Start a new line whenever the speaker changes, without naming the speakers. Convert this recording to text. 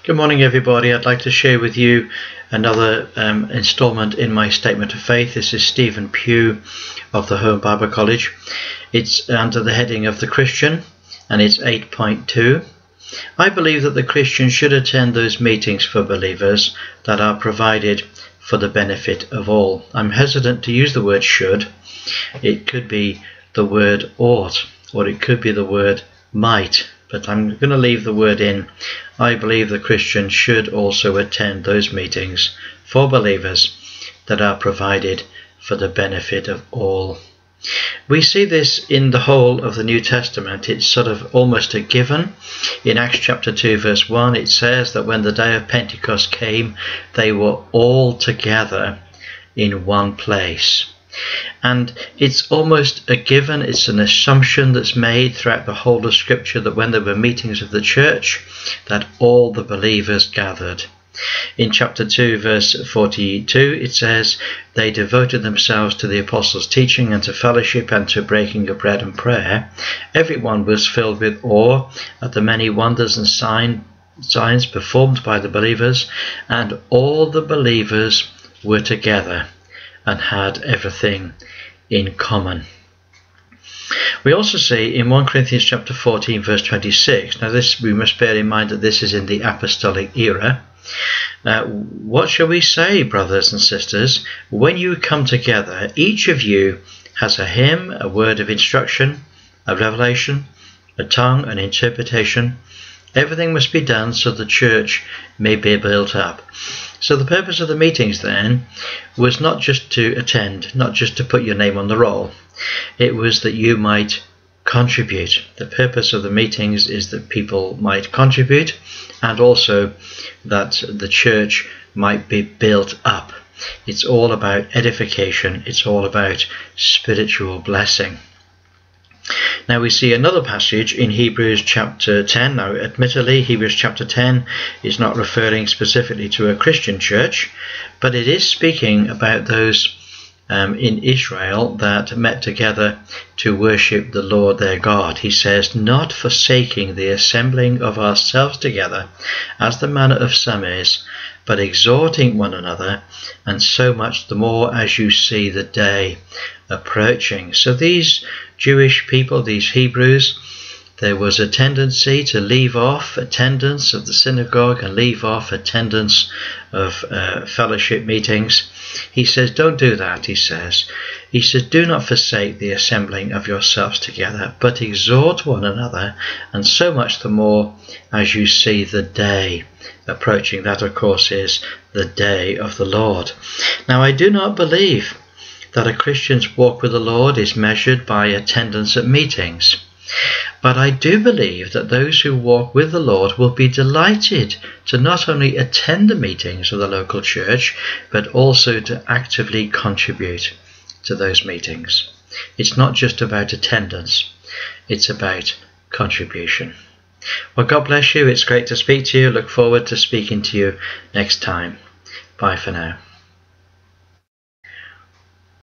Good morning, everybody. I'd like to share with you another installment in my statement of faith. This is Stephen Pugh of the Home Bible College. It's under the heading of the Christian, and it's 8.2. I believe that the Christian should attend those meetings for believers that are provided for the benefit of all. I'm hesitant to use the word should. It could be the word ought, or it could be the word might, but I'm going to leave the word in. I believe the Christian should also attend those meetings for believers that are provided for the benefit of all. We see this in the whole of the New Testament. It's sort of almost a given. In Acts chapter 2 verse 1 it says that when the day of Pentecost came, they were all together in one place. And it's almost a given, it's an assumption that's made throughout the whole of Scripture that when there were meetings of the church, that all the believers gathered. In chapter 2 verse 42 it says, they devoted themselves to the apostles' teaching and to fellowship and to breaking of bread and prayer. Everyone was filled with awe at the many wonders and signs performed by the believers, and all the believers were together and had everything in common. We also see in 1 Corinthians chapter 14 verse 26, now this we must bear in mind that this is in the apostolic era. What shall we say, brothers and sisters? When you come together, each of you has a hymn, a word of instruction, a revelation, a tongue, an interpretation. Everything must be done so the church may be built up. So the purpose of the meetings then was not just to attend, not just to put your name on the roll. It was that you might contribute. The purpose of the meetings is that people might contribute, and also that the church might be built up. It's all about edification. It's all about spiritual blessing. Now we see another passage in Hebrews chapter 10. Now admittedly Hebrews chapter 10 is not referring specifically to a Christian church, but it is speaking about those in Israel that met together to worship the Lord their God. He says, not forsaking the assembling of ourselves together, as the manner of some is, but exhorting one another, and so much the more as you see the day approaching. So these Jewish people, these Hebrews, there was a tendency to leave off attendance of the synagogue and leave off attendance of fellowship meetings. He says, don't do that, he says. He says, do not forsake the assembling of yourselves together, but exhort one another, and so much the more as you see the day approaching. That, of course, is the day of the Lord. Now, I do not believe that a Christian's walk with the Lord is measured by attendance at meetings. But I do believe that those who walk with the Lord will be delighted to not only attend the meetings of the local church, but also to actively contribute to those meetings. It's not just about attendance, it's about contribution. Well, God bless you. It's great to speak to you. Look forward to speaking to you next time. Bye for now.